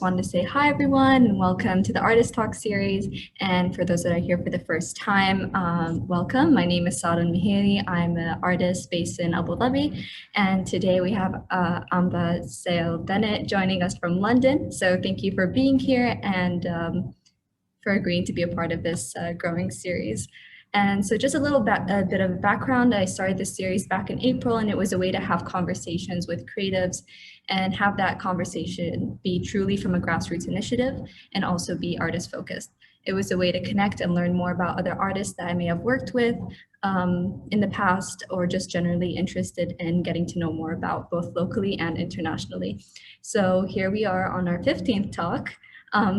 Wanted to say hi everyone and welcome to the Artist Talk series. And for those that are here for the first time, welcome. My name is Mihiri. I'm an artist based in Abu Dhabi, and today we have Amba Sayal-Bennett joining us from London. So thank you for being here and for agreeing to be a part of this growing series. And so just a bit of a background, I started this series back in April, and it was a way to have conversations with creatives and have that conversation be truly from a grassroots initiative and also be artist focused. It was a way to connect and learn more about other artists that I may have worked with in the past, or just generally interested in getting to know more about both locally and internationally. So here we are on our 15th talk.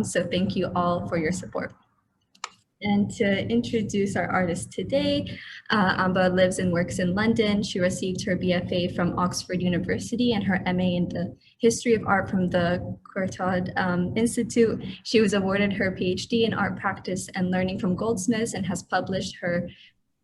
So thank you all for your support. And to introduce our artist today, Amba lives and works in London. She received her BFA from Oxford University and her MA in the History of Art from the Courtauld Institute. She was awarded her PhD in art practice and learning from Goldsmiths and has published her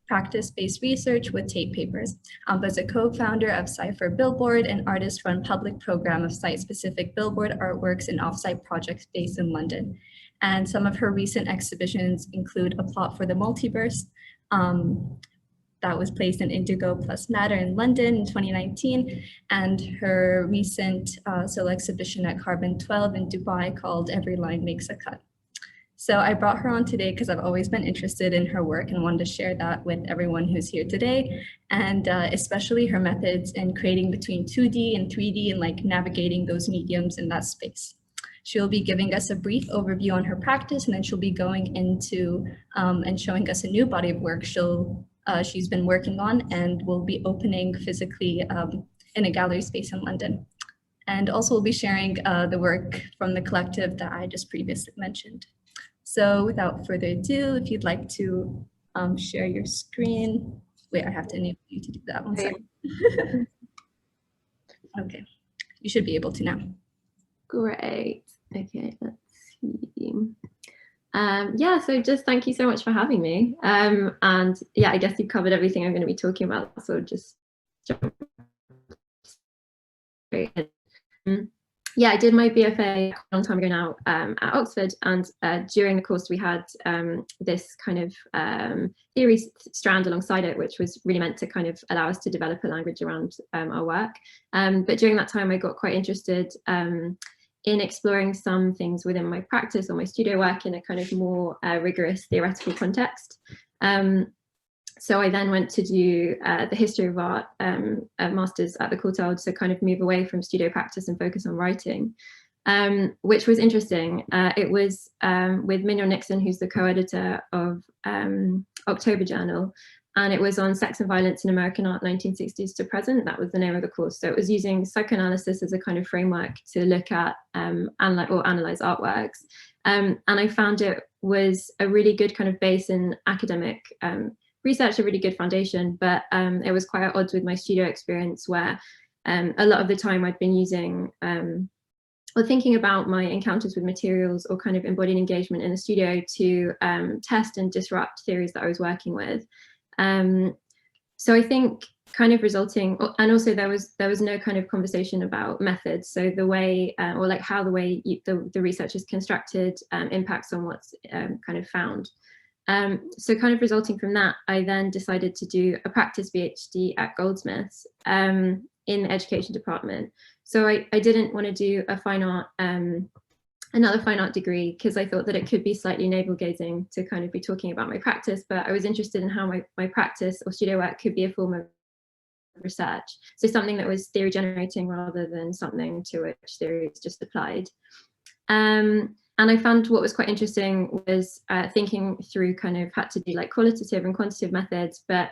practice-based research with Tate Papers. Amba is a co-founder of Cypher Billboard, an artist-run public program of site-specific billboard artworks and off-site projects based in London. And some of her recent exhibitions include A Plot for the Multiverse, that was placed in Indigo+Madder in London in 2019, and her recent solo exhibition at Carbon 12 in Dubai called Every Line Makes a Cut. So I brought her on today because I've always been interested in her work and wanted to share that with everyone who's here today, and especially her methods in creating between 2D and 3D and like navigating those mediums in that space. She'll be giving us a brief overview on her practice, and then she'll be going into and showing us a new body of work she's been working on and will be opening physically in a gallery space in London. And also we'll be sharing the work from the collective that I just previously mentioned. So without further ado, if you'd like to share your screen. Wait, I have to enable you to do that. One second. Okay, you should be able to now. Great. Okay, let's see. Yeah, so just thank you so much for having me. And yeah, I guess you've covered everything I'm going to be talking about, so just jump straight in. Yeah, I did my BFA a long time ago now at Oxford, and during the course we had this kind of theory strand alongside it, which was really meant to kind of allow us to develop a language around our work. But during that time I got quite interested in exploring some things within my practice or my studio work in a kind of more rigorous theoretical context. So I then went to do the history of art masters at the Courtauld, so kind of move away from studio practice and focus on writing, which was interesting. It was with Mignon Nixon, who's the co-editor of October Journal, and it was on sex and violence in American art 1960s to present. That was the name of the course. So it was using psychoanalysis as a kind of framework to look at analyze artworks. And I found it was a really good kind of base in academic research, a really good foundation, but it was quite at odds with my studio experience, where a lot of the time I'd been using or thinking about my encounters with materials or kind of embodied engagement in the studio to test and disrupt theories that I was working with. So I think kind of resulting, and also there was no kind of conversation about methods. So the way, or like how the way the research is constructed impacts on what's kind of found. So kind of resulting from that, I then decided to do a practice PhD at Goldsmiths in the education department. So I didn't want to do a fine art, another fine art degree, because I thought that it could be slightly navel gazing to kind of be talking about my practice, but I was interested in how my practice or studio work could be a form of research. So something that was theory generating rather than something to which theory is just applied. And I found what was quite interesting was thinking through kind of had to do like qualitative and quantitative methods, but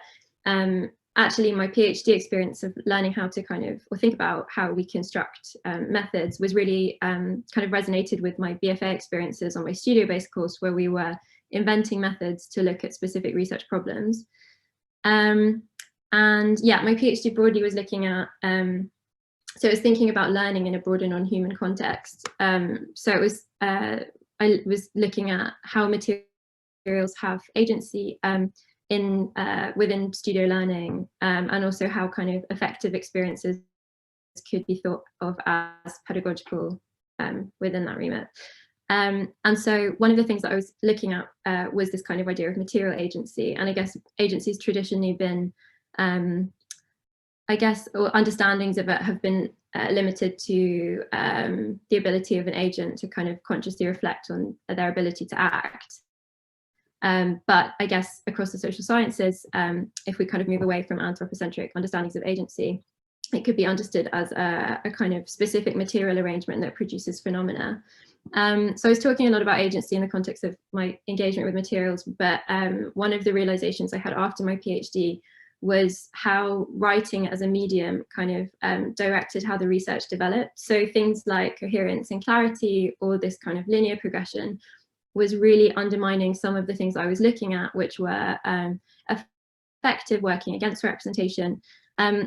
actually my PhD experience of learning how to kind of, or think about how we construct methods was really kind of resonated with my BFA experiences on my studio-based course, where we were inventing methods to look at specific research problems. And yeah, my PhD broadly was looking at, so it was thinking about learning in a broader non-human context. So it was, I was looking at how materials have agency within studio learning, and also how kind of effective experiences could be thought of as pedagogical within that remit. And so one of the things that I was looking at was this kind of idea of material agency. And I guess agency's traditionally been, I guess, or understandings of it have been limited to the ability of an agent to kind of consciously reflect on their ability to act. But I guess across the social sciences, if we kind of move away from anthropocentric understandings of agency, it could be understood as a kind of specific material arrangement that produces phenomena. So I was talking a lot about agency in the context of my engagement with materials, but one of the realizations I had after my PhD was how writing as a medium kind of directed how the research developed. So things like coherence and clarity, or this kind of linear progression, was really undermining some of the things I was looking at, which were effective working against representation.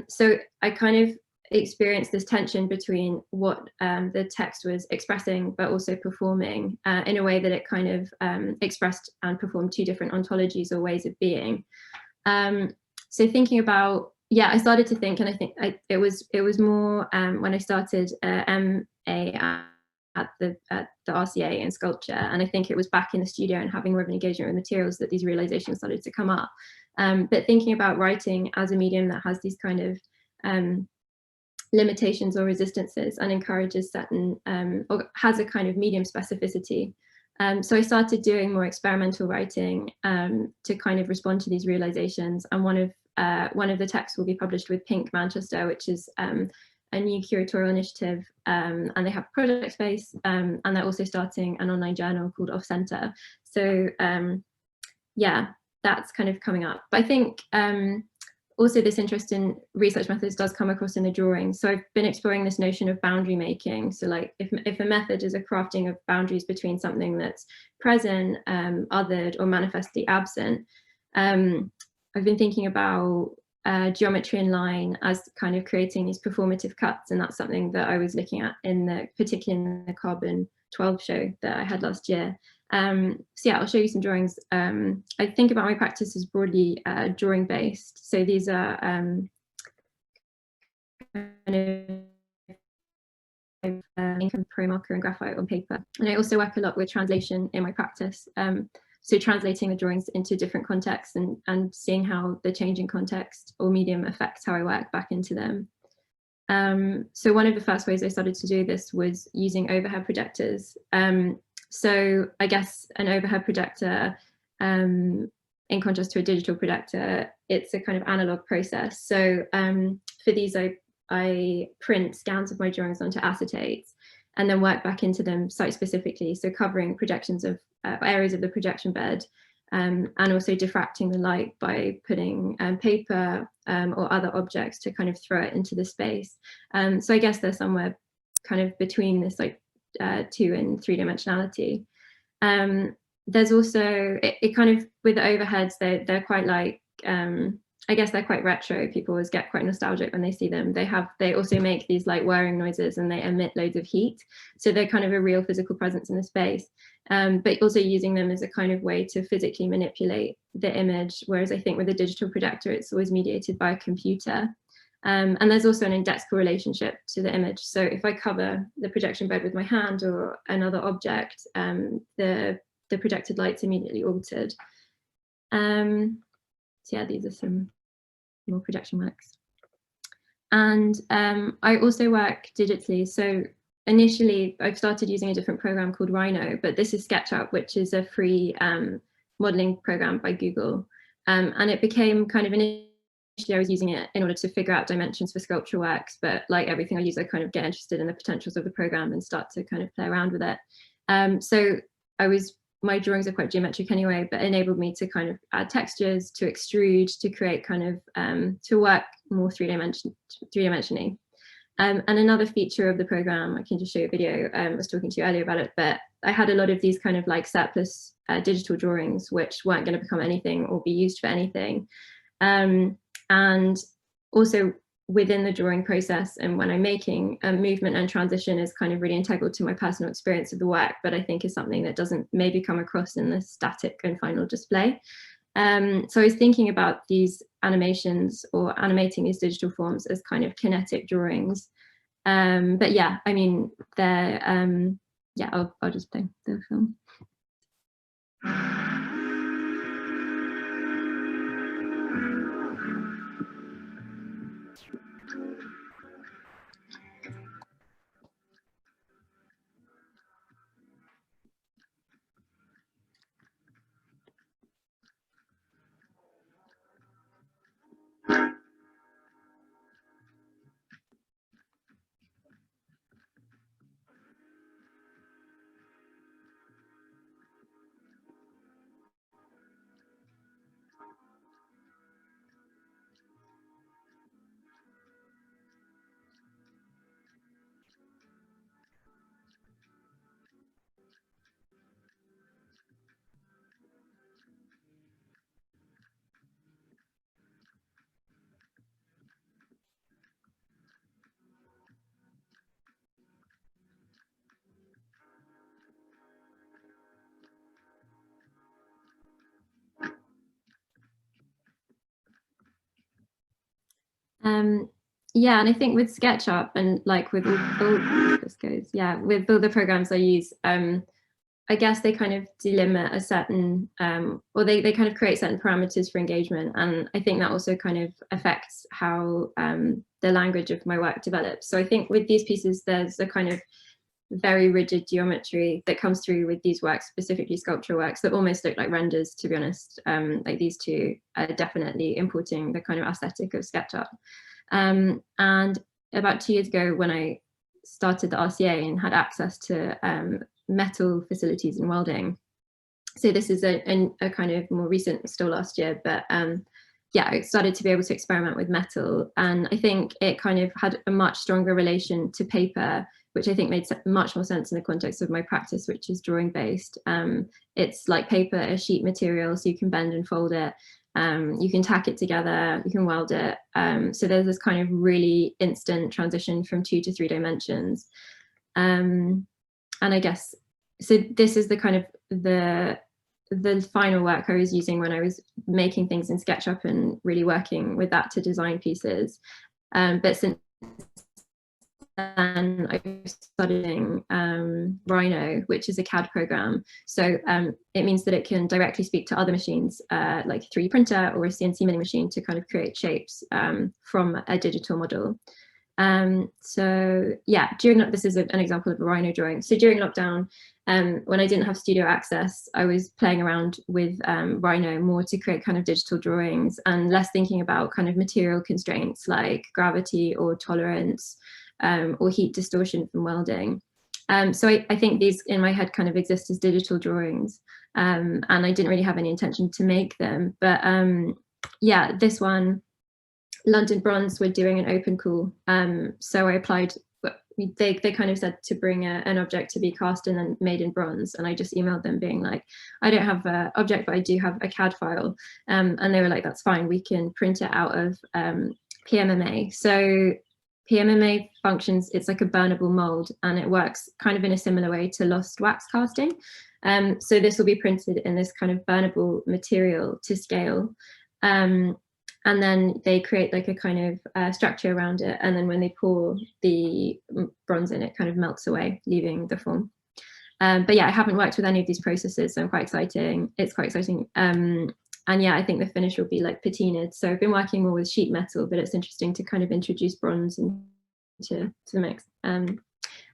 So I kind of experienced this tension between what the text was expressing, but also performing in a way that it kind of expressed and performed two different ontologies or ways of being. So thinking about, yeah, I started to think, and I think it was more when I started MA at the RCA in sculpture, and I think it was back in the studio and having more of an engagement with materials that these realizations started to come up. But thinking about writing as a medium that has these kind of limitations or resistances and encourages certain, or has a kind of medium specificity. So I started doing more experimental writing to kind of respond to these realizations. And one of the texts will be published with Pink Manchester, which is a new curatorial initiative, and they have a project space, and they're also starting an online journal called Off Center. So yeah, that's kind of coming up. But I think also this interest in research methods does come across in the drawing. So I've been exploring this notion of boundary making. So like if a method is a crafting of boundaries between something that's present, othered, or manifestly absent, I've been thinking about geometry and line as kind of creating these performative cuts, and that's something that I was looking at particularly in the Carbon 12 show that I had last year. So yeah, I'll show you some drawings. I think about my practice as broadly drawing based. So these are kind of ink and pro marker and graphite on paper. And I also work a lot with translation in my practice. So translating the drawings into different contexts and seeing how the changing context or medium affects how I work back into them. So one of the first ways I started to do this was using overhead projectors. So I guess an overhead projector, in contrast to a digital projector, it's a kind of analog process. So for these, I print scans of my drawings onto acetates and then work back into them site specifically. So covering projections of areas of the projection bed, and also diffracting the light by putting paper or other objects to kind of throw it into the space. So I guess they're somewhere kind of between this like 2 and 3 dimensionality. There's also, it kind of, with the overheads, they're quite like, I guess they're quite retro. People always get quite nostalgic when they see them. They also make these like whirring noises and they emit loads of heat. So they're kind of a real physical presence in the space, but also using them as a kind of way to physically manipulate the image. Whereas I think with a digital projector, it's always mediated by a computer. And there's also an indexable relationship to the image. So if I cover the projection bed with my hand or another object, the projected light's immediately altered. So yeah, these are some more projection works. And I also work digitally. So initially, I've started using a different program called Rhino, but this is SketchUp, which is a free modeling program by Google. And it became kind of initially I was using it in order to figure out dimensions for sculpture works, but like everything I use, I kind of get interested in the potentials of the program and start to kind of play around with it. So my drawings are quite geometric anyway, but enabled me to kind of add textures, to extrude, to create kind of, to work more three-dimensionally. And another feature of the program, I can just show you a video, I was talking to you earlier about it, but I had a lot of these kind of like surplus digital drawings, which weren't going to become anything or be used for anything. And also within the drawing process and when I'm making movement and transition is kind of really integral to my personal experience of the work, but I think is something that doesn't maybe come across in the static and final display. So I was thinking about these animations or animating these digital forms as kind of kinetic drawings. But yeah, I mean, they're, yeah, I'll just play the film. Yeah, and I think with SketchUp and like with all this goes, yeah, with all the programs I use, I guess they kind of delimit a certain, or they kind of create certain parameters for engagement. And I think that also kind of affects how the language of my work develops. So I think with these pieces, there's a kind of very rigid geometry that comes through with these works, specifically sculpture works that almost look like renders, to be honest. Like these two are definitely importing the kind of aesthetic of SketchUp. And about 2 years ago, when I started the RCA and had access to metal facilities and welding, so this is a kind of more recent, still last year, but yeah, I started to be able to experiment with metal, and I think it kind of had a much stronger relation to paper, which I think made much more sense in the context of my practice, which is drawing based. It's like paper, a sheet material, so you can bend and fold it. You can tack it together, you can weld it. So there's this kind of really instant transition from 2 to 3 dimensions. And I guess, so this is the kind of the final work I was using when I was making things in SketchUp and really working with that to design pieces. But since then I was studying Rhino, which is a CAD program. So it means that it can directly speak to other machines, like a 3D printer or a CNC milling machine, to kind of create shapes from a digital model. So yeah, this is an example of a Rhino drawing. So during lockdown, when I didn't have studio access, I was playing around with Rhino more to create kind of digital drawings and less thinking about kind of material constraints like gravity or tolerance or heat distortion from welding. So I think these in my head kind of exist as digital drawings, and I didn't really have any intention to make them. But yeah, this one, London Bronze, were doing an open call. So I applied, they kind of said to bring an object to be cast and then made in bronze. And I just emailed them being like, I don't have an object, but I do have a CAD file. And they were like, that's fine, we can print it out of PMMA. So PMMA functions, it's like a burnable mold, and it works kind of in a similar way to lost wax casting. So this will be printed in this kind of burnable material to scale. And then they create like a kind of structure around it. And then when they pour the bronze in, it kind of melts away, leaving the form. But yeah, I haven't worked with any of these processes, so I'm quite exciting. It's quite exciting. And yeah, I think the finish will be like patinaed. So I've been working more with sheet metal, but it's interesting to kind of introduce bronze into the mix. And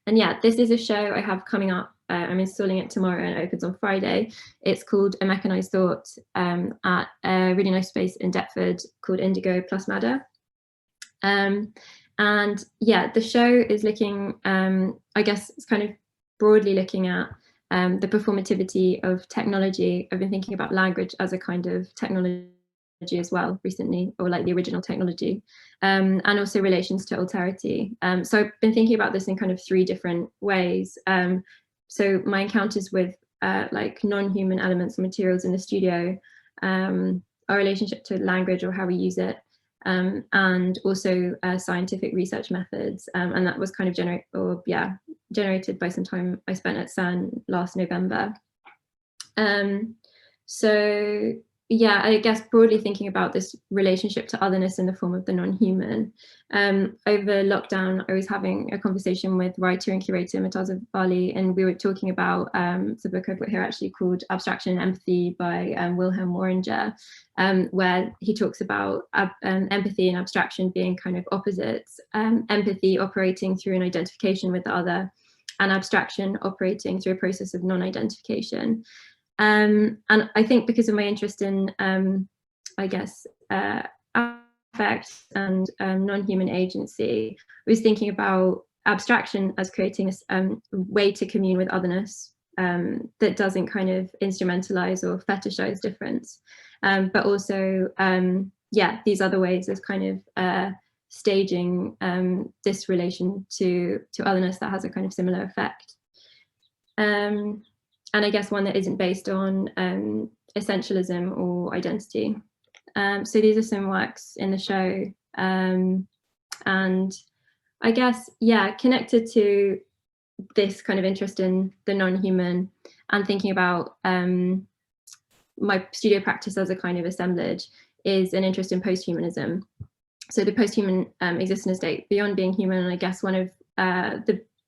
yeah, this is a show I have coming up. I'm installing it tomorrow and it opens on Friday. It's called A Mechanized Thought at a really nice space in Deptford called Indigo+Madder. And yeah, the show is looking, I guess it's kind of broadly looking at the performativity of technology. I've been thinking about language as a kind of technology as well recently, or like the original technology, and also relations to alterity. So I've been thinking about this in kind of 3 different ways. So my encounters with like non-human elements and materials in the studio, our relationship to language or how we use it, and also scientific research methods. And that was kind of generated by some time I spent at CERN last November. So yeah, I guess broadly thinking about this relationship to otherness in the form of the non-human. Over lockdown, I was having a conversation with writer and curator Murtaza Bali, and we were talking about the book I've got here actually called Abstraction and Empathy by Wilhelm Wöhringer, where he talks about empathy and abstraction being kind of opposites, empathy operating through an identification with the other, and abstraction operating through a process of non-identification. And I think because of my interest in, I guess, affect and non-human agency, I was thinking about abstraction as creating a way to commune with otherness that doesn't kind of instrumentalize or fetishize difference, but also, yeah, these other ways of kind of staging this relation to otherness that has a kind of similar effect. And I guess one that isn't based on essentialism or identity. So these are some works in the show. And I guess, yeah, connected to this kind of interest in the non-human and thinking about my studio practice as a kind of assemblage is an interest in posthumanism. So the post-human existence state beyond being human, and I guess one of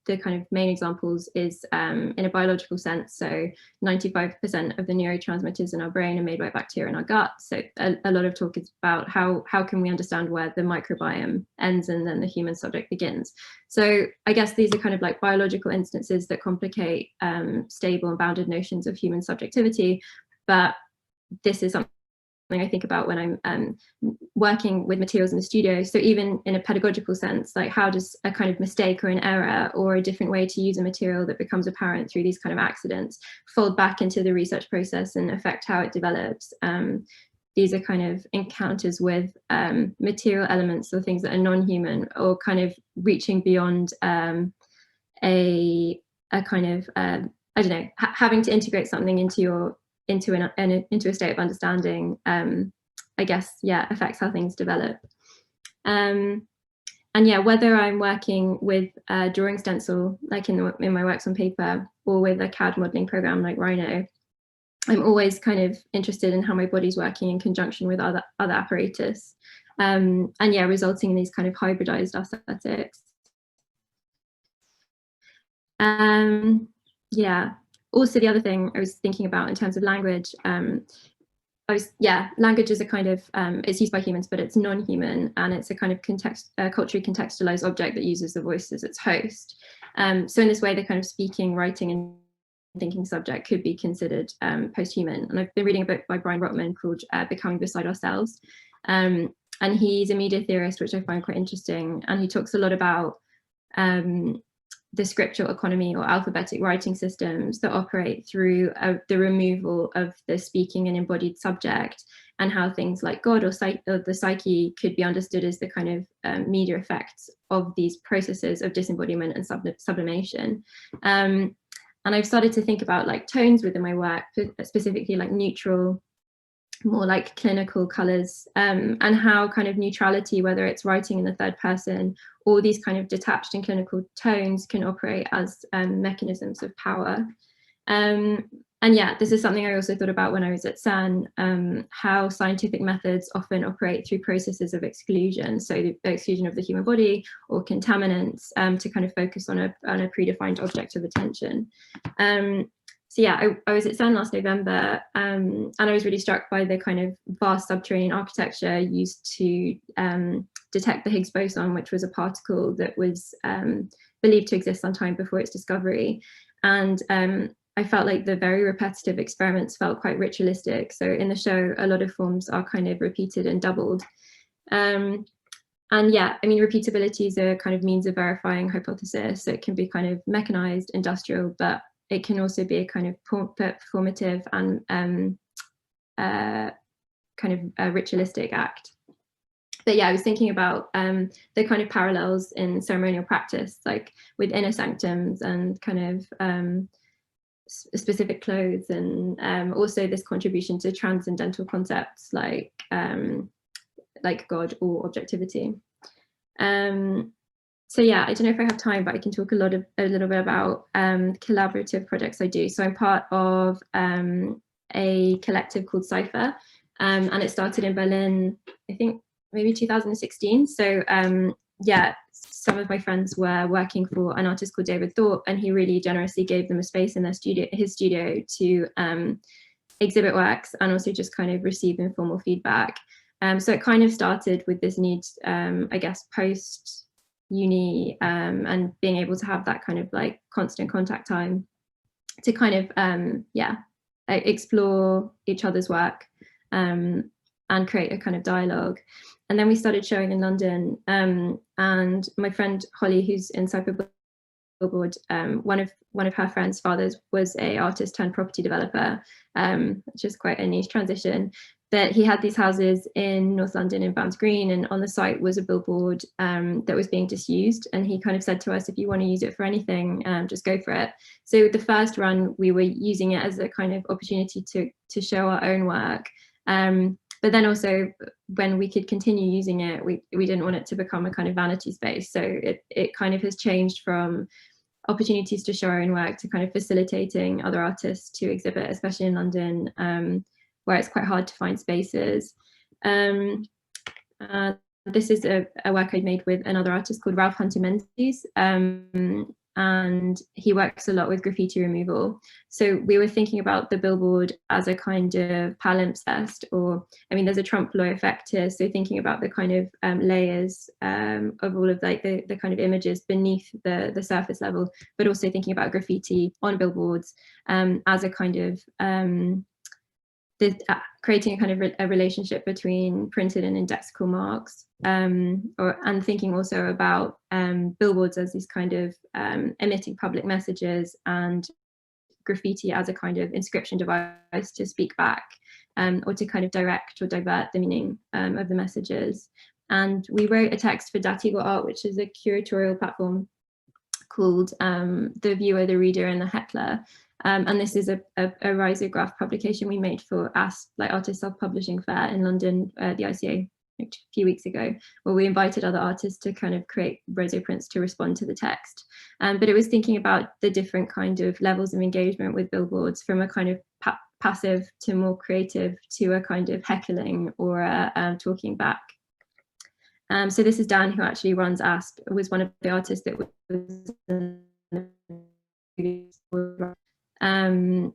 the kind of main examples is in a biological sense. So 95% of the neurotransmitters in our brain are made by bacteria in our gut. So a lot of talk is about how can we understand where the microbiome ends and then the human subject begins. So I guess these are kind of like biological instances that complicate stable and bounded notions of human subjectivity. But this is something I think about when I'm working with materials in the studio. So even in a pedagogical sense, like how does a kind of mistake or an error or a different way to use a material that becomes apparent through these kind of accidents fold back into the research process and affect how it develops? These are kind of encounters with material elements or things that are non-human or kind of reaching beyond a kind of, I don't know, having to integrate something into a state of understanding, I guess, yeah, affects how things develop. And yeah, whether I'm working with a drawing stencil, like in my works on paper, or with a CAD modeling program like Rhino, I'm always kind of interested in how my body's working in conjunction with other apparatus. And yeah, resulting in these kind of hybridized aesthetics. Yeah. Also, the other thing I was thinking about in terms of language, language is a kind of, it's used by humans, but it's non-human, and it's a kind of culturally contextualized object that uses the voice as its host. So in this way, the kind of speaking, writing, and thinking subject could be considered post-human. And I've been reading a book by Brian Rotman called Becoming Beside Ourselves. And he's a media theorist, which I find quite interesting. And he talks a lot about the scriptural economy or alphabetic writing systems that operate through the removal of the speaking and embodied subject, and how things like God or the psyche could be understood as the kind of media effects of these processes of disembodiment and sublimation. And I've started to think about like tones within my work, specifically like neutral, more like clinical colors, and how kind of neutrality, whether it's writing in the third person or these kind of detached and clinical tones, can operate as mechanisms of power. And yeah, this is something I also thought about when I was at CERN, how scientific methods often operate through processes of exclusion. So the exclusion of the human body or contaminants to kind of focus on a predefined object of attention. So yeah, I was at CERN last November, and I was really struck by the kind of vast subterranean architecture used to detect the Higgs boson, which was a particle that was believed to exist sometime before its discovery. And I felt like the very repetitive experiments felt quite ritualistic. So in the show, a lot of forms are kind of repeated and doubled. And yeah, I mean, repeatability is a kind of means of verifying hypothesis. So it can be kind of mechanized, industrial, but it can also be a kind of performative and kind of a ritualistic act. But yeah, I was thinking about the kind of parallels in ceremonial practice, like with inner sanctums and kind of specific clothes, and also this contribution to transcendental concepts like God or objectivity. So yeah, I don't know if I have time, but I can talk a little bit about collaborative projects I do. So I'm part of a collective called Cypher, And it started in Berlin, I think maybe 2016. So yeah, some of my friends were working for an artist called David Thorpe, and he really generously gave them a space in their studio, his studio, to exhibit works and also just kind of receive informal feedback. So it kind of started with this need, I guess, post uni, and being able to have that kind of like constant contact time to kind of yeah, explore each other's work and create a kind of dialogue. And then we started showing in London, and my friend Holly, who's in Cypher Billboard, one of her friend's fathers was a artist turned property developer, which is quite a niche transition. But he had these houses in North London in Bounds Green, and on the site was a billboard that was being disused. And he kind of said to us, if you want to use it for anything, just go for it. So the first run, we were using it as a kind of opportunity to show our own work. But then also when we could continue using it, we didn't want it to become a kind of vanity space. So it kind of has changed from opportunities to show our own work to kind of facilitating other artists to exhibit, especially in London, where it's quite hard to find spaces. This is a work I made with another artist called Ralph Hunter Menzies, and he works a lot with graffiti removal. So we were thinking about the billboard as a kind of palimpsest, or, I mean, there's a trompe-l'oeil effect here. So thinking about the kind of layers of all of like the kind of images beneath the surface level, but also thinking about graffiti on billboards as a kind of creating a kind of a relationship between printed and indexical marks, and thinking also about billboards as these kind of emitting public messages, and graffiti as a kind of inscription device to speak back, or to kind of direct or divert the meaning of the messages. And we wrote a text for Datigo Art, which is a curatorial platform called The Viewer, the Reader, and the Heckler. And this is a risograph publication we made for Artist Self-Publishing Fair in London, the ICA, a few weeks ago, where we invited other artists to kind of create roso prints to respond to the text. But it was thinking about the different kind of levels of engagement with billboards, from a kind of passive to more creative, to a kind of heckling or talking back. So this is Dan, who actually runs ASP, was one of the artists that was in the and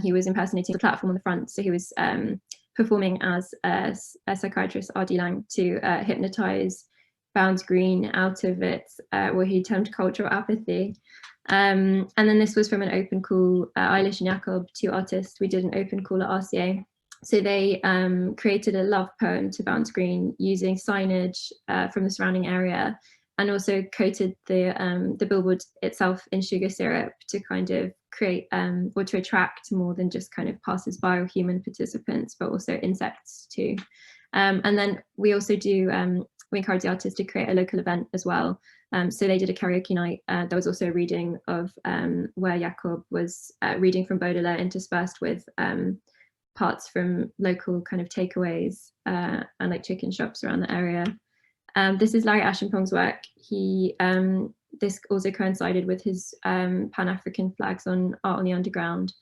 he was impersonating the platform on the front. So he was performing as a psychiatrist, R.D. Lang, to hypnotize Bounds Green out of its, what he termed cultural apathy. And then this was from an open call, Eilish and Jakob, two artists. We did an open call at RCA. So they created a love poem to Bounds Green using signage from the surrounding area, and also coated the billboard itself in sugar syrup to kind of create or to attract more than just kind of passers-by or human participants, but also insects too. And then we also do, we encourage the artists to create a local event as well. So they did a karaoke night. There was also a reading of where Jakob was reading from Baudelaire, interspersed with parts from local kind of takeaways and like chicken shops around the area. This is Larry Ashenpong's work. He this also coincided with his Pan-African flags on Art on the Underground,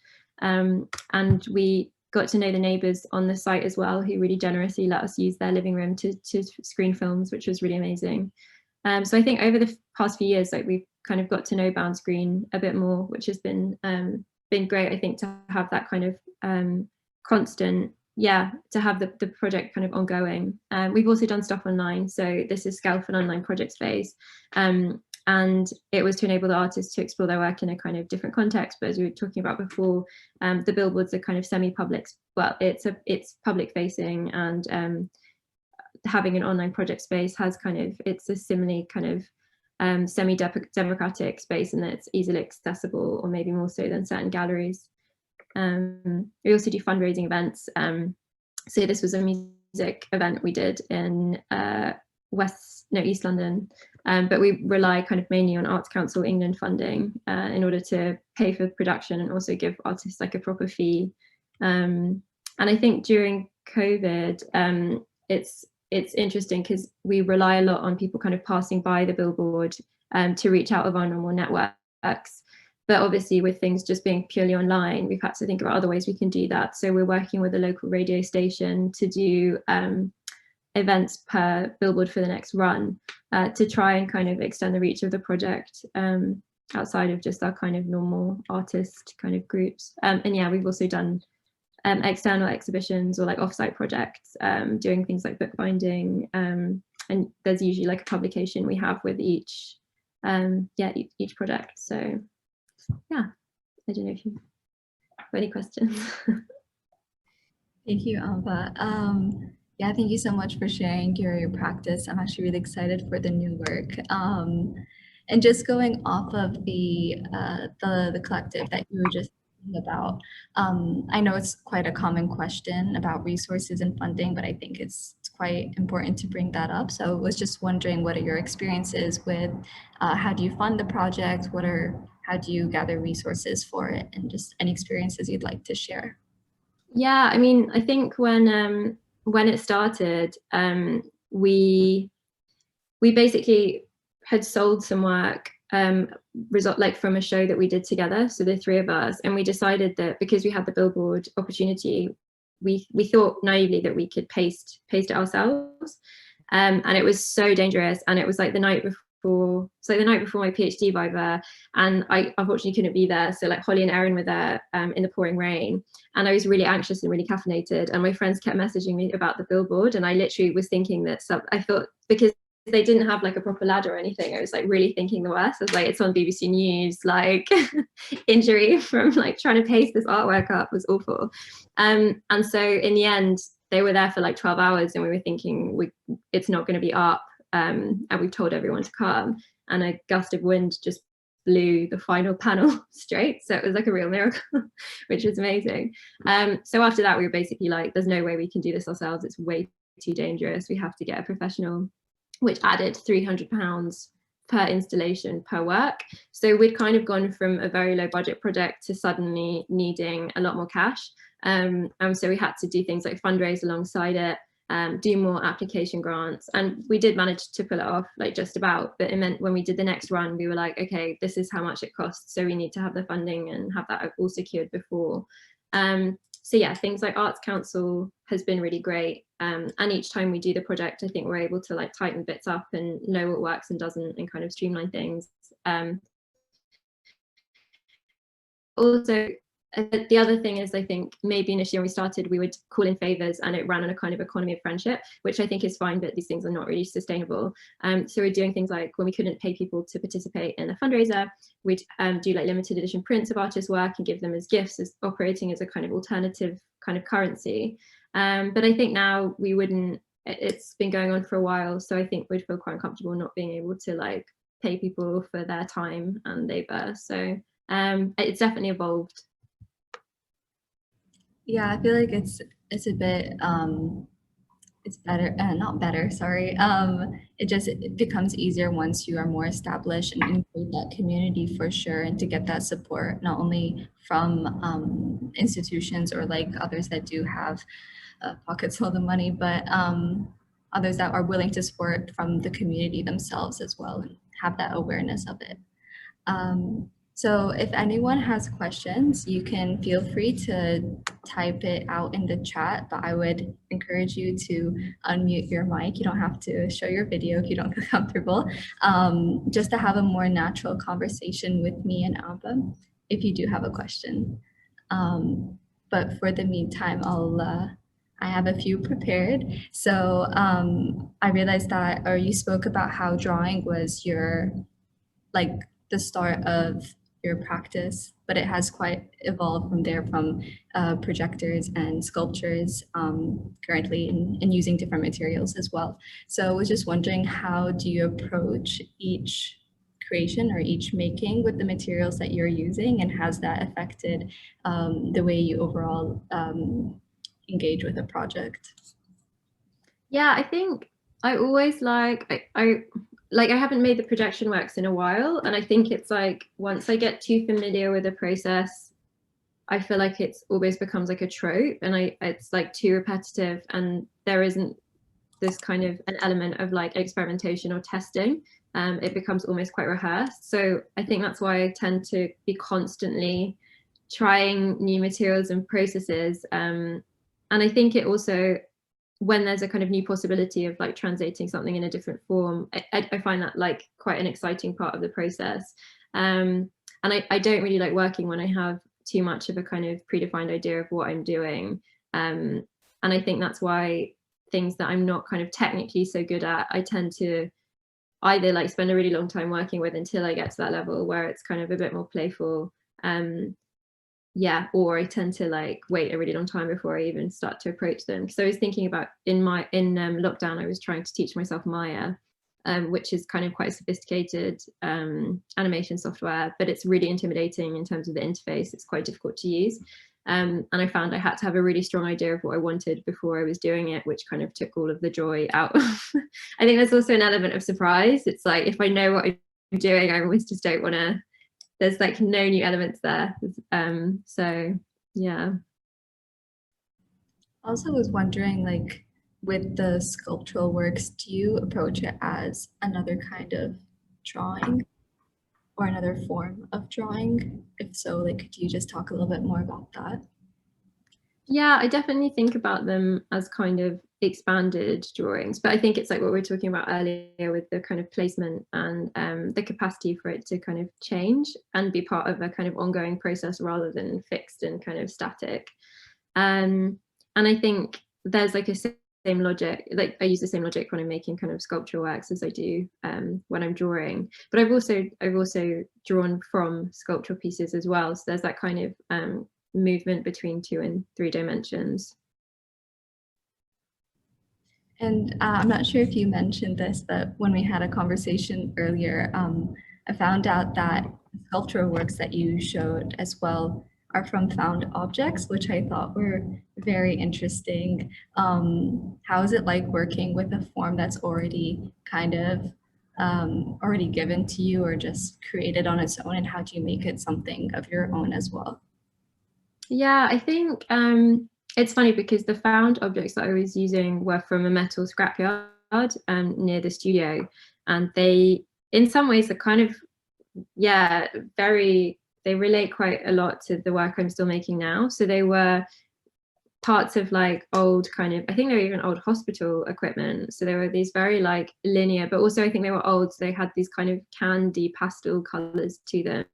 and we got to know the neighbours on the site as well, who really generously let us use their living room to screen films, which was really amazing. So I think over the past few years, like, we've kind of got to know Bounds Green a bit more, which has been great. I think to have that kind of constant, to have the project kind of ongoing. We've also done stuff online, so this is Scalp, an online project space, and it was to enable the artists to explore their work in a kind of different context. But as we were talking about before, the billboards are kind of semi-public. Well, it's public facing, and having an online project space has it's a similarly kind of semi-democratic space, and that it's easily accessible, or maybe more so than certain galleries. We also do fundraising events. So this was a music event we did in East London, but we rely kind of mainly on Arts Council England funding in order to pay for production and also give artists like a proper fee. And I think during COVID, it's interesting because we rely a lot on people kind of passing by the billboard to reach out of our normal networks. But obviously with things just being purely online, we've had to think about other ways we can do that. So we're working with a local radio station to do events per billboard for the next run, to try and kind of extend the reach of the project outside of just our kind of normal artist kind of groups. And yeah, we've also done external exhibitions or like offsite projects, doing things like bookbinding, and there's usually like a publication we have with each each project. So yeah, I don't know if you have any questions. Thank you, Amba. Yeah, thank you so much for sharing your practice. I'm actually really excited for the new work. And just going off of the collective that you were just talking about, I know it's quite a common question about resources and funding, but I think it's quite important to bring that up. So I was just wondering, what are your experiences with how do you fund the project? How do you gather resources for it, and just any experiences you'd like to share? Yeah, I mean, I think when it started, we basically had sold some work like from a show that we did together, so the three of us, and we decided that because we had the billboard opportunity, we thought naively that we could paste it ourselves, and it was so dangerous. And it was like the night before, my PhD viva, and I unfortunately couldn't be there. So like Holly and Erin were there in the pouring rain, and I was really anxious and really caffeinated. And my friends kept messaging me about the billboard, and I literally was thinking that I thought, because they didn't have like a proper ladder or anything, I was like really thinking the worst. I was like, it's on BBC News, like injury from like trying to paste this artwork up was awful. And so in the end, they were there for like 12 hours, and we were thinking it's not going to be up. And we've told everyone to come, and a gust of wind just blew the final panel straight. So it was like a real miracle, which was amazing. So after that, we were basically like, there's no way we can do this ourselves. It's way too dangerous. We have to get a professional, which added £300 per installation per work. So we'd kind of gone from a very low budget project to suddenly needing a lot more cash. And so we had to do things like fundraise alongside it, do more application grants, and we did manage to pull it off, like just about. But it meant when we did the next run, we were like, okay, this is how much it costs, so we need to have the funding and have that all secured before. So yeah, things like Arts Council has been really great, and each time we do the project, I think we're able to like tighten bits up and know what works and doesn't, and kind of streamline things. Also, the other thing is, I think maybe initially when we started, we would call in favors, and it ran on a kind of economy of friendship, which I think is fine, but these things are not really sustainable. So we're doing things like, when we couldn't pay people to participate in a fundraiser, we'd do like limited edition prints of artists' work and give them as gifts, as operating as a kind of alternative kind of currency. But I think now we wouldn't, it's been going on for a while, so I think we'd feel quite uncomfortable not being able to like pay people for their time and labor. So it's definitely evolved. Yeah, I feel like it's a bit it's better, not better, sorry. It becomes easier once you are more established and include that community for sure, and to get that support not only from institutions or like others that do have pockets full of money, but others that are willing to support from the community themselves as well, and have that awareness of it. So if anyone has questions, you can feel free to type it out in the chat, but I would encourage you to unmute your mic. You don't have to show your video if you don't feel comfortable, just to have a more natural conversation with me and Amba if you do have a question. But for the meantime, I have a few prepared. So I realized that, or you spoke about how drawing was like the start of your practice, but it has quite evolved from there, from projectors and sculptures currently, and using different materials as well. So I was just wondering, how do you approach each creation or each making with the materials that you're using, and has that affected the way you overall engage with a project? Yeah, I think I always I haven't made the projection works in a while, and I think it's like, once I get too familiar with the process, I feel like it's almost becomes like a trope, and it's like too repetitive, and there isn't this kind of an element of like experimentation or testing it becomes almost quite rehearsed. So I think that's why I tend to be constantly trying new materials and processes. And I think it also, when there's a kind of new possibility of like translating something in a different form, I find that like quite an exciting part of the process. And I don't really like working when I have too much of a kind of predefined idea of what I'm doing. And I think that's why things that I'm not kind of technically so good at, I tend to either like spend a really long time working with until I get to that level where it's kind of a bit more playful. Yeah, or I tend to like wait a really long time before I even start to approach them. So I was thinking about in lockdown, I was trying to teach myself Maya, which is kind of quite a sophisticated animation software, but it's really intimidating in terms of the interface. It's quite difficult to use. And I found I had to have a really strong idea of what I wanted before I was doing it, which kind of took all of the joy out. I think there's also an element of surprise. It's like, if I know what I'm doing, I always just don't want to, there's like no new elements there. So yeah. I also was wondering, like, with the sculptural works, do you approach it as another kind of drawing or another form of drawing? If so, like, could you just talk a little bit more about that? Yeah, I definitely think about them as kind of expanded drawings, but I think it's like what we were talking about earlier with the kind of placement and the capacity for it to kind of change and be part of a kind of ongoing process rather than fixed and kind of static. And I think there's like a same logic, like I use the same logic when I'm making kind of sculptural works as I do when I'm drawing. But I've also drawn from sculptural pieces as well. So there's that kind of movement between 2 and 3 dimensions. And I'm not sure if you mentioned this, but when we had a conversation earlier, I found out that sculptural works that you showed as well are from found objects, which I thought were very interesting. How is it like working with a form that's already kind of already given to you or just created on its own, and how do you make it something of your own as well? Yeah, I think it's funny because the found objects that I was using were from a metal scrapyard near the studio, and they, in some ways, are kind of, yeah, they relate quite a lot to the work I'm still making now. So they were parts of like old kind of, I think they were even old hospital equipment. So they were these very like linear, but also I think they were old. So they had these kind of candy pastel colors to them.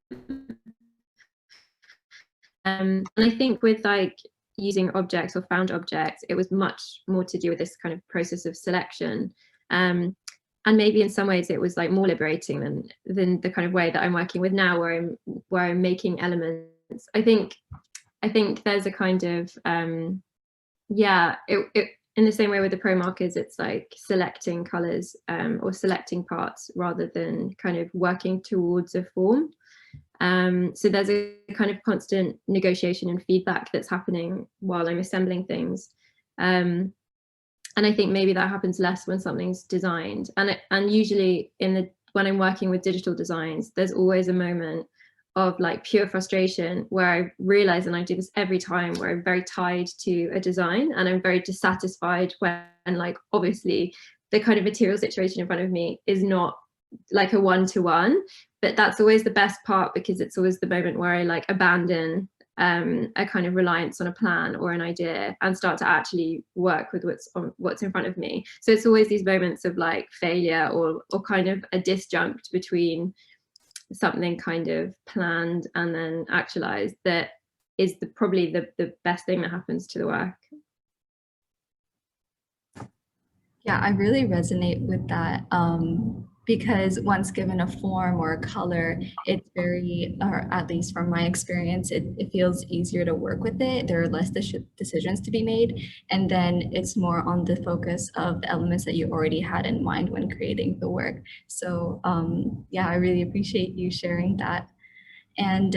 And I think with like using objects or found objects, it was much more to do with this kind of process of selection. And maybe in some ways it was like more liberating than the kind of way that I'm working with now, where I'm making elements. I think there's a kind of yeah, it in the same way with the pro markers, it's like selecting colors or selecting parts rather than kind of working towards a form. So there's a kind of constant negotiation and feedback that's happening while I'm assembling things. And I think maybe that happens less when something's designed. And usually when I'm working with digital designs, there's always a moment of like pure frustration where I realize, and I do this every time, where I'm very tied to a design and I'm very dissatisfied when like obviously the kind of material situation in front of me is not like a one-to-one, but that's always the best part because it's always the moment where I like abandon a kind of reliance on a plan or an idea and start to actually work with what's in front of me. So it's always these moments of like failure or kind of a disjunct between something kind of planned and then actualized that is probably the best thing that happens to the work. Yeah, I really resonate with that because once given a form or a color, it's very, or at least from my experience, it feels easier to work with it. There are less decisions to be made. And then it's more on the focus of the elements that you already had in mind when creating the work. So yeah, I really appreciate you sharing that. And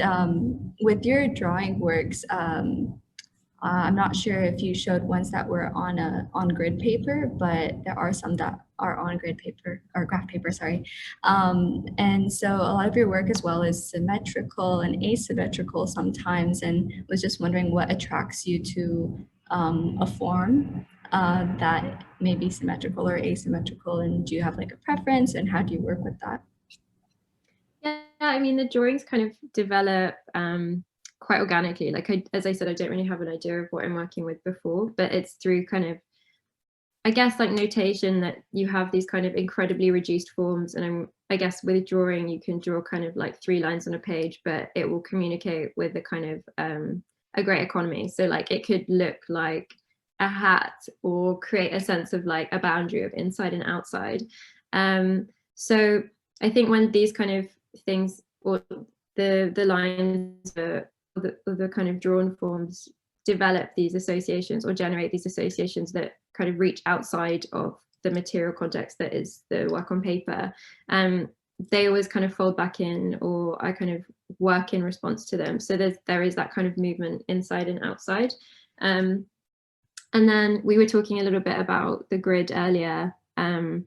with your drawing works, I'm not sure if you showed ones that were on grid paper, but there are some that are on grid paper or graph paper, sorry. And so a lot of your work as well is symmetrical and asymmetrical sometimes, and was just wondering what attracts you to a form that may be symmetrical or asymmetrical, and do you have like a preference, and how do you work with that? Yeah, I mean, the drawings kind of develop quite organically. Like as I said, I don't really have an idea of what I'm working with before, but it's through kind of, I guess, like notation, that you have these kind of incredibly reduced forms. And I guess with drawing, you can draw kind of like 3 lines on a page, but it will communicate with a kind of a great economy. So like it could look like a hat or create a sense of like a boundary of inside and outside. So I think when these kind of things, or the lines or the kind of drawn forms develop these associations or generate these associations that kind of reach outside of the material context that is the work on paper, they always kind of fold back in, or I kind of work in response to them. So there is that kind of movement inside and outside. And then we were talking a little bit about the grid earlier. And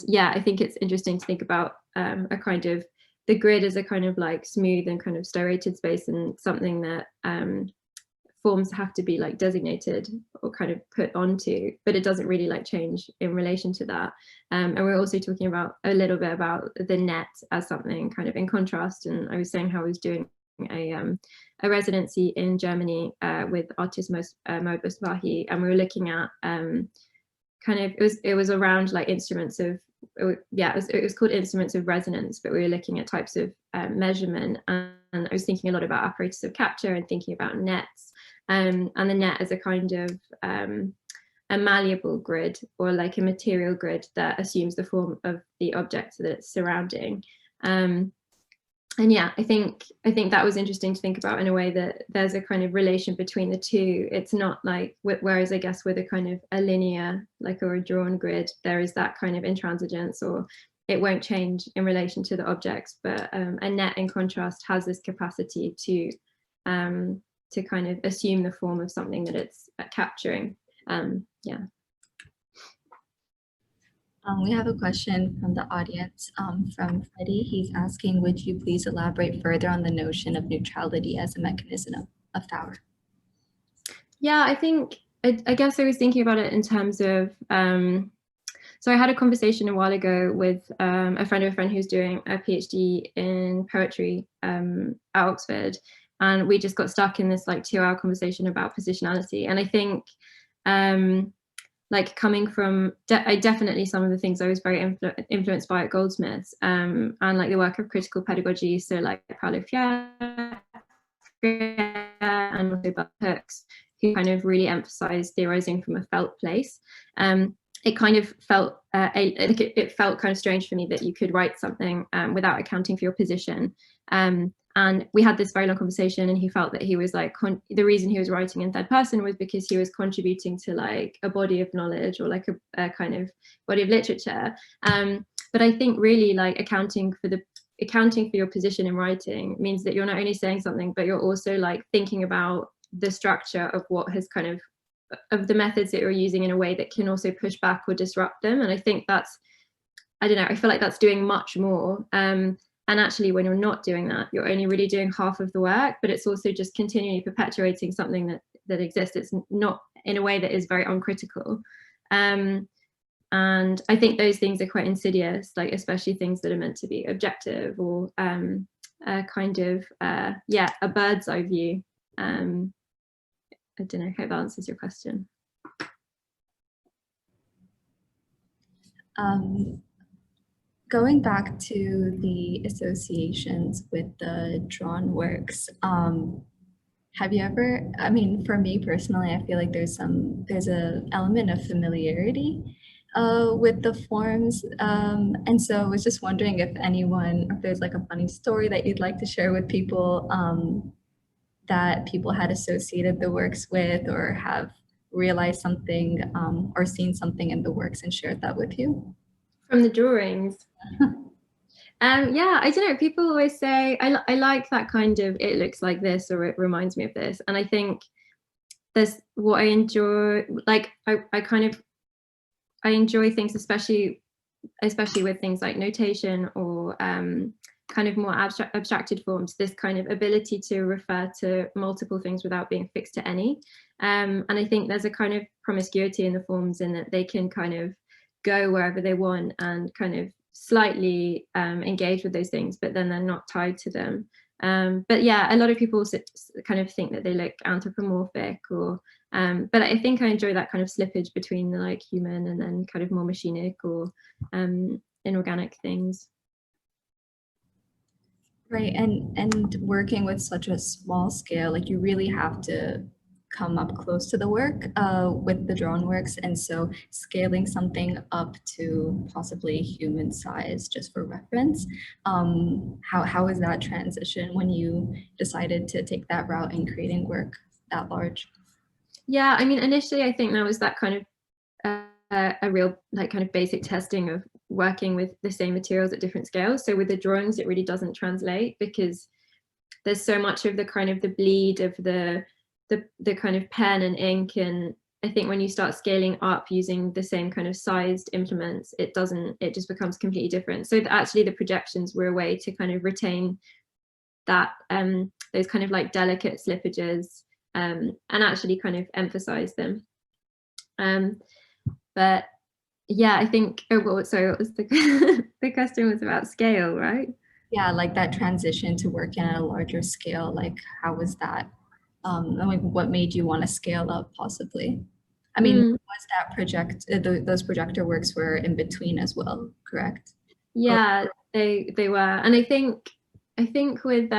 yeah, I think it's interesting to think about a kind of the grid as a kind of like smooth and kind of styrated space, and something that forms have to be like designated or kind of put onto, but it doesn't really like change in relation to that. And we're also talking about a little bit about the net as something kind of in contrast. And I was saying how I was doing a residency in Germany with artist Modus Vahi, and we were looking at kind of, it was around like instruments of, yeah, it was called instruments of resonance, but we were looking at types of measurement. And I was thinking a lot about apparatus of capture and thinking about nets, and the net as a kind of a malleable grid, or like a material grid that assumes the form of the object that it's surrounding. And yeah, I think that was interesting to think about, in a way that there's a kind of relation between the two. It's not like, whereas I guess with a kind of a linear, like, or a drawn grid, there is that kind of intransigence, or it won't change in relation to the objects. But a net, in contrast, has this capacity to kind of assume the form of something that it's capturing. Yeah. We have a question from the audience from Freddie. He's asking, would you please elaborate further on the notion of neutrality as a mechanism of power? Yeah, I think, I guess I was thinking about it in terms of, so I had a conversation a while ago with a friend of a friend who's doing a PhD in poetry at Oxford. And we just got stuck in this like 2-hour conversation about positionality. And I think, like, coming from, I definitely, some of the things I was very influenced by at Goldsmiths, and like the work of critical pedagogy, so like Paulo Freire and also Bell Hooks, who kind of really emphasized theorizing from a felt place. It kind of felt, it felt kind of strange for me that you could write something without accounting for your position. And we had this very long conversation, and he felt that he was like, the reason he was writing in third person was because he was contributing to like a body of knowledge, or like a kind of body of literature. But I think really, like, accounting for your position in writing means that you're not only saying something, but you're also like thinking about the structure of what has kind of the methods that you're using in a way that can also push back or disrupt them. And I think that's, I don't know, I feel like that's doing much more. And actually, when you're not doing that, you're only really doing half of the work, but it's also just continually perpetuating something that exists. It's not in a way that is very uncritical. And I think those things are quite insidious, like especially things that are meant to be objective, or a kind of, yeah, a bird's eye view. I don't know, how that answers your question. Going back to the associations with the drawn works, have you ever, I mean, for me personally, I feel like there's an element of familiarity with the forms. And so I was just wondering if there's like a funny story that you'd like to share with people, that people had associated the works with, or have realized something or seen something in the works and shared that with you? From the drawings. Yeah, I don't know, people always say, I like that kind of, it looks like this, or it reminds me of this. And I think there's what I enjoy, like I enjoy things, especially with things like notation, or kind of more abstracted forms, this kind of ability to refer to multiple things without being fixed to any. And I think there's a kind of promiscuity in the forms in that they can kind of go wherever they want and kind of slightly engage with those things, but then they're not tied to them. But yeah, a lot of people kind of think that they look anthropomorphic, or but I think I enjoy that kind of slippage between the like human and then kind of more machinic or inorganic things. Right, and working with such a small scale, like you really have to come up close to the work with the drawn works, and so scaling something up to possibly human size, just for reference, how is that transition when you decided to take that route in creating work that large? Yeah, I mean, initially I think that was that kind of a real like kind of basic testing of working with the same materials at different scales. So with the drawings, it really doesn't translate because there's so much of the kind of the bleed of the kind of pen and ink, and I think when you start scaling up using the same kind of sized implements, it just becomes completely different. So actually the projections were a way to kind of retain that those kind of like delicate slippages and actually kind of emphasize them. But yeah, I think, oh, well, so what was the, the question was about scale, right? Yeah, like that transition to working at a larger scale, like how was that? Like what made you want to scale up possibly? I mean, was that those projector works were in between as well, correct? Yeah, they were. And I think with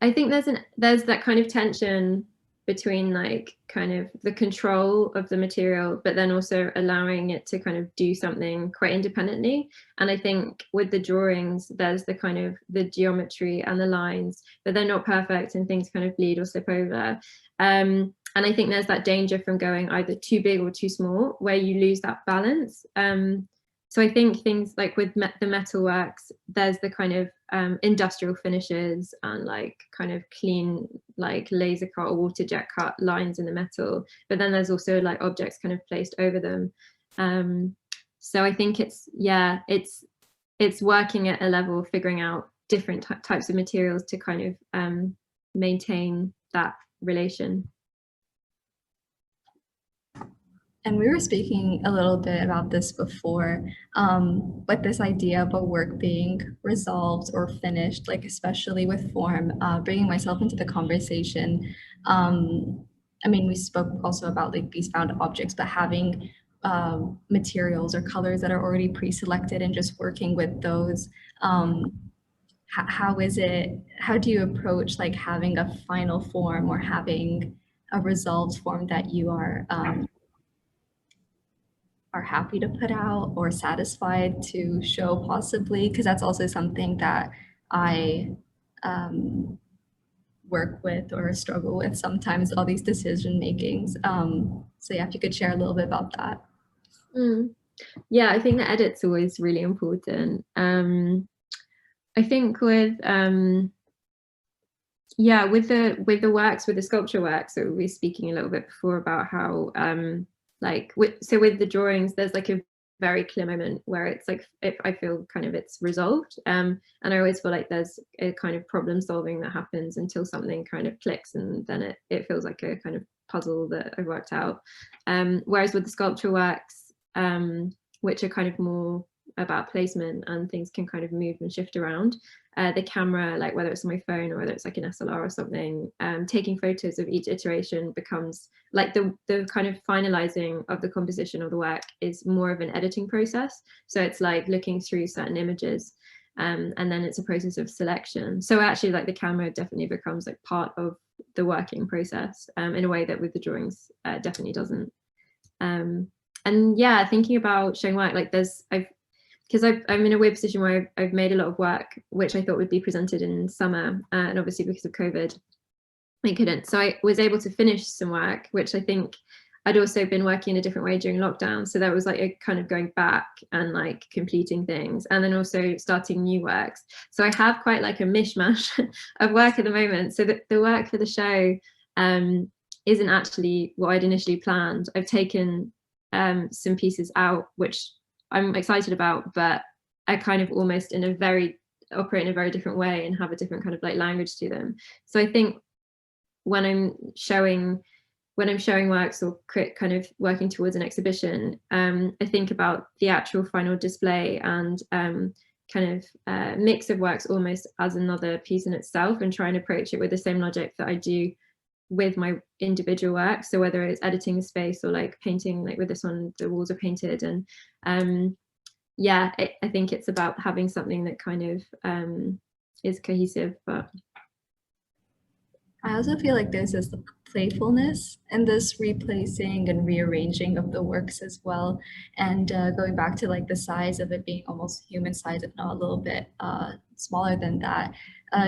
I think there's that kind of tension between like kind of the control of the material, but then also allowing it to kind of do something quite independently. And I think with the drawings, there's the kind of the geometry and the lines, but they're not perfect and things kind of bleed or slip over. And I think there's that danger from going either too big or too small, where you lose that balance. So I think things like with the metalworks, there's the kind of industrial finishes and like kind of clean, like laser cut or water jet cut lines in the metal. But then there's also like objects kind of placed over them. So I think it's working at a level of figuring out different types of materials to kind of maintain that relation. And we were speaking a little bit about this before, but this idea of a work being resolved or finished, like especially with form, bringing myself into the conversation. I mean, we spoke also about like these found objects, but having materials or colors that are already pre-selected and just working with those. How do you approach like having a final form or having a resolved form that you are happy to put out or satisfied to show possibly, because that's also something that I work with or struggle with sometimes, all these decision makings. So yeah, if you could share a little bit about that. Yeah, I think the edit's always really important. I think with yeah, with the works, with the sculpture works, so we were speaking a little bit before about how like with the drawings, there's like a very clear moment where it's like I feel kind of it's resolved, and I always feel like there's a kind of problem solving that happens until something kind of clicks, and then it feels like a kind of puzzle that I've worked out. Whereas with the sculpture works, which are kind of more about placement and things can kind of move and shift around, the camera, like whether it's on my phone or whether it's like an SLR or something, taking photos of each iteration becomes like the kind of finalizing of the composition of the work is more of an editing process. So it's like looking through certain images, and then it's a process of selection. So actually like the camera definitely becomes like part of the working process, in a way that with the drawings definitely doesn't. And yeah, thinking about showing work, like because I'm in a weird position where I've made a lot of work which I thought would be presented in summer, and obviously because of COVID I couldn't. So I was able to finish some work which I think I'd also been working in a different way during lockdown, so that was like a kind of going back and like completing things and then also starting new works. So I have quite like a mishmash of work at the moment, so that the work for the show isn't actually what I'd initially planned. I've taken some pieces out which I'm excited about, but are kind of almost in a very, operate in a very different way and have a different kind of like language to them. So I think when I'm showing works or kind of working towards an exhibition, I think about the actual final display and kind of mix of works almost as another piece in itself, and try and approach it with the same logic that I do with my individual work. So whether it's editing the space or like painting, like with this one, the walls are painted, and yeah, I think it's about having something that kind of is cohesive. But I also feel like there's this playfulness in this replacing and rearranging of the works as well. And going back to like the size of it being almost human size, if not a little bit smaller than that,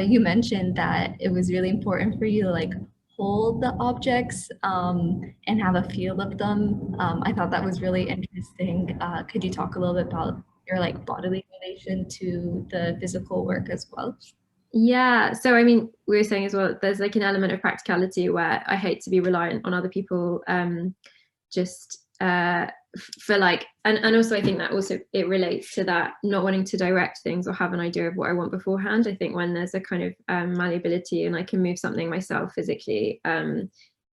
you mentioned that it was really important for you to like hold the objects and have a feel of them. I thought that was really interesting. Could you talk a little bit about your like bodily relation to the physical work as well? yeah, so I mean, we were saying as well, there's like an element of practicality where I hate to be reliant on other people, just for like, and also I think that also it relates to that not wanting to direct things or have an idea of what I want beforehand. I think when there's a kind of malleability and I can move something myself physically,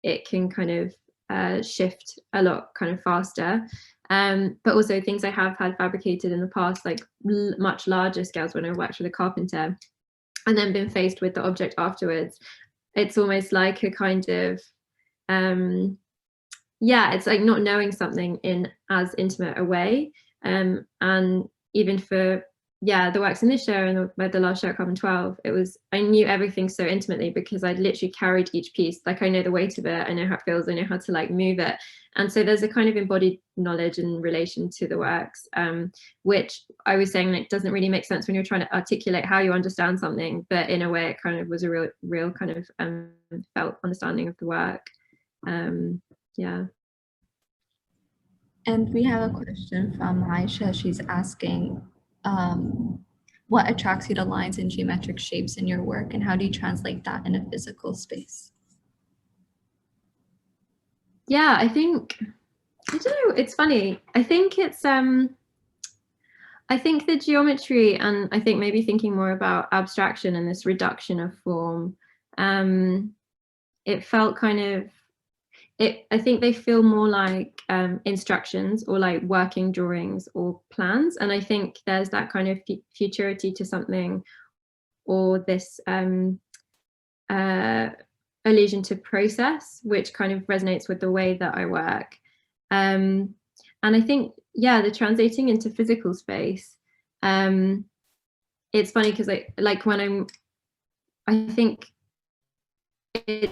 it can kind of shift a lot kind of faster. But also things I have had fabricated in the past, like much larger scales when I worked with a carpenter, and then been faced with the object afterwards, it's almost like a kind of, yeah, it's like not knowing something in as intimate a way. And even for, yeah, the works in this show and the last show at Carbon 12, it was, I knew everything so intimately because I'd literally carried each piece. Like I know the weight of it, I know how it feels, I know how to like move it. And so there's a kind of embodied knowledge in relation to the works, which I was saying like doesn't really make sense when you're trying to articulate how you understand something, but in a way it kind of was a real kind of felt understanding of the work. Yeah. And we have a question from Aisha. She's asking, what attracts you to lines and geometric shapes in your work, and how do you translate that in a physical space? Yeah, I think, I don't know, it's funny. I think it's, I think the geometry, and I think maybe thinking more about abstraction and this reduction of form, it felt kind of, I think they feel more like instructions or like working drawings or plans. And I think there's that kind of futurity to something, or this allusion to process, which kind of resonates with the way that I work. And I think, yeah, the translating into physical space, it's funny because like when I think it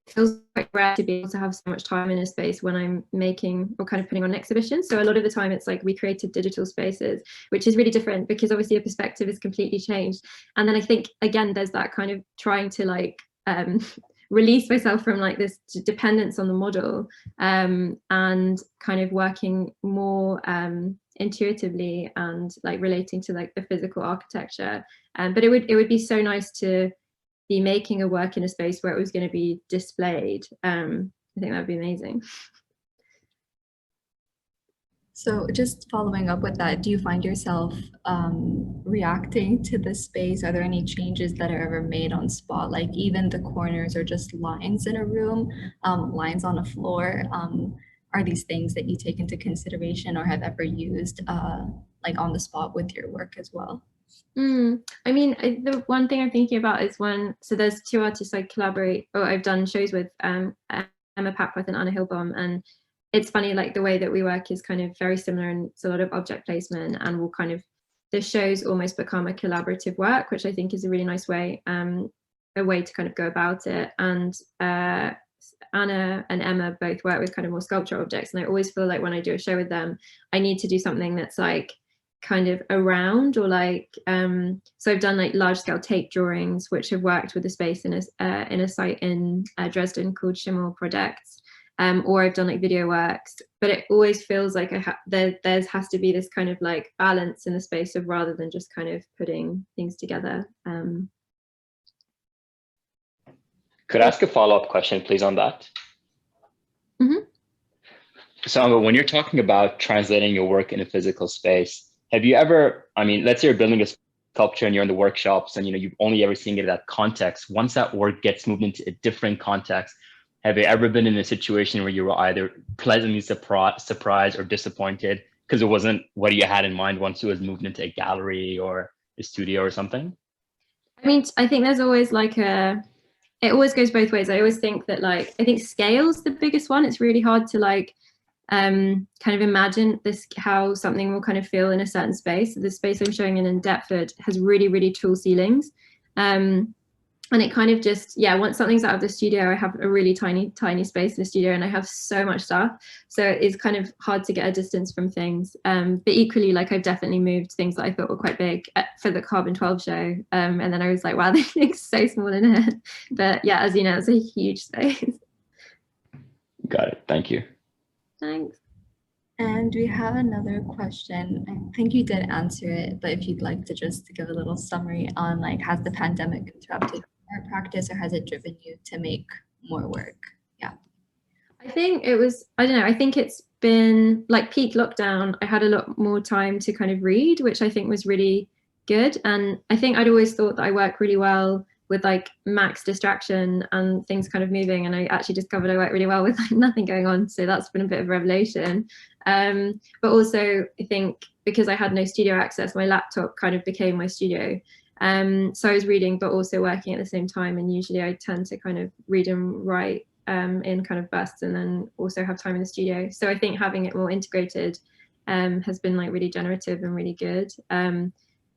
feels quite rare to be able to have so much time in a space when I'm making or kind of putting on an exhibition. So a lot of the time it's like recreated digital spaces, which is really different because obviously a perspective is completely changed. And then I think, again, there's that kind of trying to like release myself from like this dependence on the model, and kind of working more intuitively and like relating to like the physical architecture. But it would be so nice to be making a work in a space where it was going to be displayed. I think that would be amazing. So just following up with that, do you find yourself reacting to the space? Are there any changes that are ever made on spot, like even the corners or just lines in a room, lines on a floor? Are these things that you take into consideration or have ever used like on the spot with your work as well? I mean, the one thing I'm thinking about is so there's two artists I collaborate, or I've done shows with, Emma Papworth and Anna Hilbom, and it's funny, like the way that we work is kind of very similar, and it's a lot of object placement, and we'll kind of, the shows almost become a collaborative work, which I think is a really nice way, a way to kind of go about it. And Anna and Emma both work with kind of more sculpture objects, and I always feel like when I do a show with them, I need to do something that's like kind of around, or like so I've done like large scale tape drawings which have worked with the space in a site in Dresden called Schimmel Projects, or I've done like video works, but it always feels like there has to be this kind of like balance in the space of, rather than just kind of putting things together. Could I ask a follow-up question, please, on that? Mm-hmm. So when you're talking about translating your work in a physical space, have you ever, I mean, let's say you're building a sculpture and you're in the workshops and, you've only ever seen it in that context. Once that work gets moved into a different context, have you ever been in a situation where you were either pleasantly surprised or disappointed because it wasn't what you had in mind once it was moved into a gallery or a studio or something? I mean, I think there's always like it always goes both ways. I always think that I think scale's the biggest one. It's really hard to kind of imagine how something will kind of feel in a certain space. The space I'm showing in Deptford has really, really tall ceilings. And it kind of just, once something's out of the studio, I have a really tiny space in the studio and I have so much stuff. So it's kind of hard to get a distance from things. But equally, I've definitely moved things that I thought were quite big for the Carbon 12 show. And then I was like, wow, they look so small in here. But yeah, as you know, it's a huge space. Got it. Thank you. Thanks. And we have another question. I think you did answer it, but if you'd like to just give a little summary on has the pandemic interrupted art practice or has it driven you to make more work? Yeah. I think it was, I don't know, I think it's been peak lockdown. I had a lot more time to kind of read, which I think was really good. And I think I'd always thought that I work really well with max distraction and things kind of moving, and I actually discovered I work really well with nothing going on, so that's been a bit of a revelation. But also I think because I had no studio access, my laptop kind of became my studio. So I was reading but also working at the same time, and usually I tend to kind of read and write in kind of bursts and then also have time in the studio. So I think having it more integrated has been really generative and really good.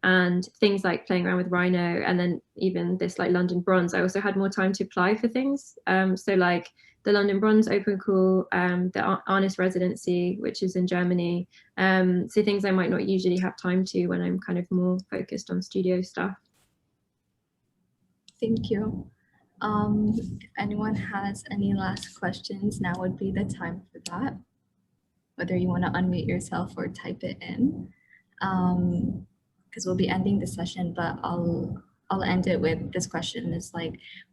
And things like playing around with Rhino, and then even this London Bronze, I also had more time to apply for things. So the London Bronze Open Call, the Arnest Residency, which is in Germany. So things I might not usually have time to when I'm kind of more focused on studio stuff. Thank you. If anyone has any last questions, now would be the time for that. Whether you want to unmute yourself or type it in. Because we'll be ending the session, but I'll end it with this question. It's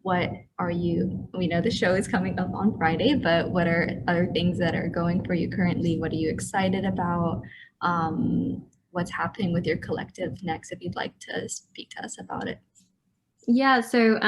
what are you, we know the show is coming up on Friday, but what are other things that are going for you currently? What are you excited about? What's happening with your collective next, if you'd like to speak to us about it? Yeah, so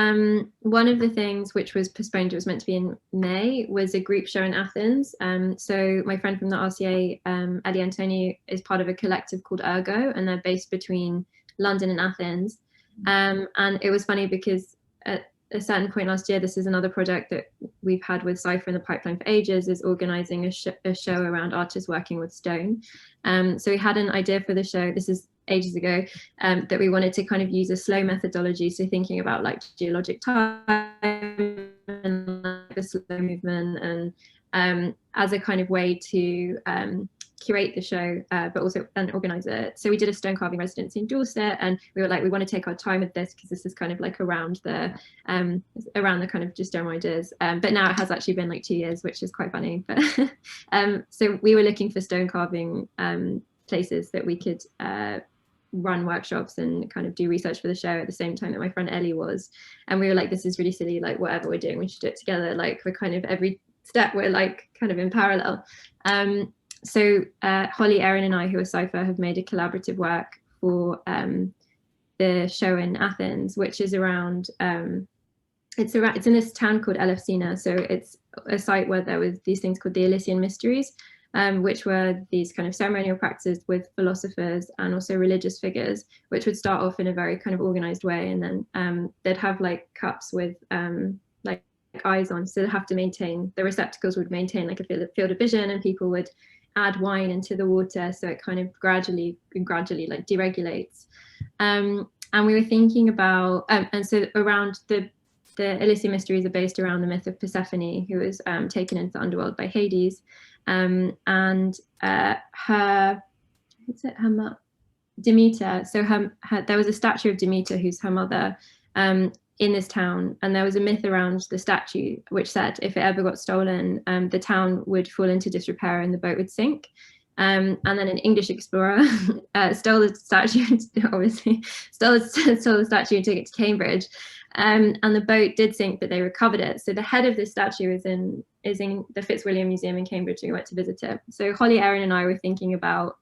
one of the things which was postponed, it was meant to be in May, was a group show in Athens. So my friend from the RCA, Ellie Antonio, is part of a collective called Ergo, and they're based between London and Athens. And it was funny because at a certain point last year, this is another project that we've had with Cypher in the pipeline for ages, is organising a show around artists working with stone. So we had an idea for the show, this is ages ago, that we wanted to kind of use a slow methodology, so thinking about geologic time and the slow movement, and as a kind of way to curate the show, but also then organize it. So we did a stone carving residency in Dorset, and we were we want to take our time with this because this is kind of around the kind of just general ideas. But now it has actually been 2 years, which is quite funny. But so we were looking for stone carving places that we could run workshops and kind of do research for the show at the same time that my friend Ellie was. And we were this is really silly, whatever we're doing, we should do it together. We're kind of every step we're kind of in parallel. So Holly, Erin and I, who are Cypher, have made a collaborative work for the show in Athens, which is around it's in this town called Elefsina. So it's a site where there was these things called the Elysian Mysteries, which were these kind of ceremonial practices with philosophers and also religious figures, which would start off in a very kind of organized way, and then they'd have cups with eyes on, so they'd have to maintain, the receptacles would maintain a field of vision, and people would add wine into the water, so it kind of gradually deregulates. And we were thinking about, and so around the Elysian Mysteries are based around the myth of Persephone, who was taken into the underworld by Hades, and her Demeter. So there was a statue of Demeter, who's her mother, in this town, and there was a myth around the statue which said if it ever got stolen, the town would fall into disrepair and the boat would sink. And then an English explorer stole the statue, obviously stole the statue and took it to Cambridge, and the boat did sink, but they recovered it. So the head of this statue is in the Fitzwilliam Museum in Cambridge, and we went to visit it. So Holly, Erin and I were thinking about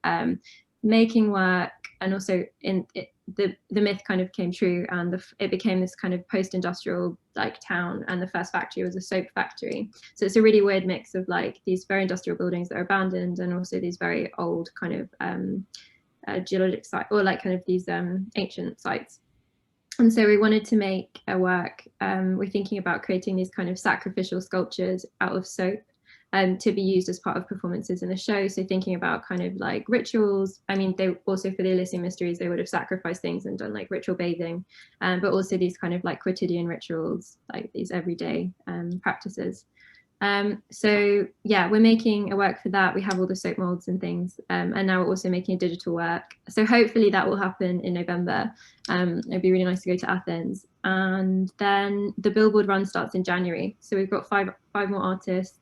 making work, and also the myth kind of came true, and it became this kind of post-industrial like town, and the first factory was a soap factory. So it's a really weird mix of like these very industrial buildings that are abandoned, and also these very old kind of geologic sites, or like kind of these ancient sites. And so we wanted to make a work. We're thinking about creating these kind of sacrificial sculptures out of soap, to be used as part of performances in the show. So thinking about kind of like rituals. I mean, they also, for the Elysian Mysteries, they would have sacrificed things and done like ritual bathing, but also these kind of like quotidian rituals, like these everyday practices. So yeah, we're making a work for that. We have all the soap molds and things, and now we're also making a digital work. So hopefully that will happen in November. It'd be really nice to go to Athens, and then the Billboard run starts in January. So we've got five more artists.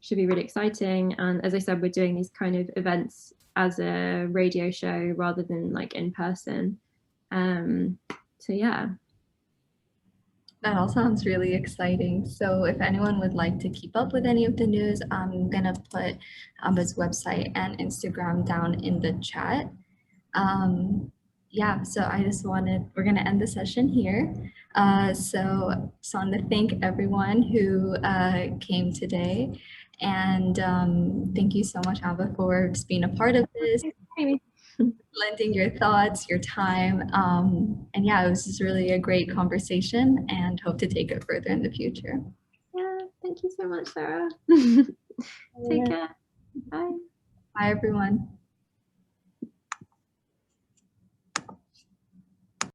Should be really exciting. And as I said, we're doing these kind of events as a radio show rather than like in person. So yeah. That all sounds really exciting. So if anyone would like to keep up with any of the news, I'm gonna put Amba's website and Instagram down in the chat. Yeah, so we're gonna end the session here. So just want to thank everyone who came today. And thank you so much, Amba, for just being a part of this. Lending your thoughts, your time. And yeah, it was just really a great conversation, and hope to take it further in the future. Yeah, thank you so much, Sarah. Take care. Bye. Bye, everyone.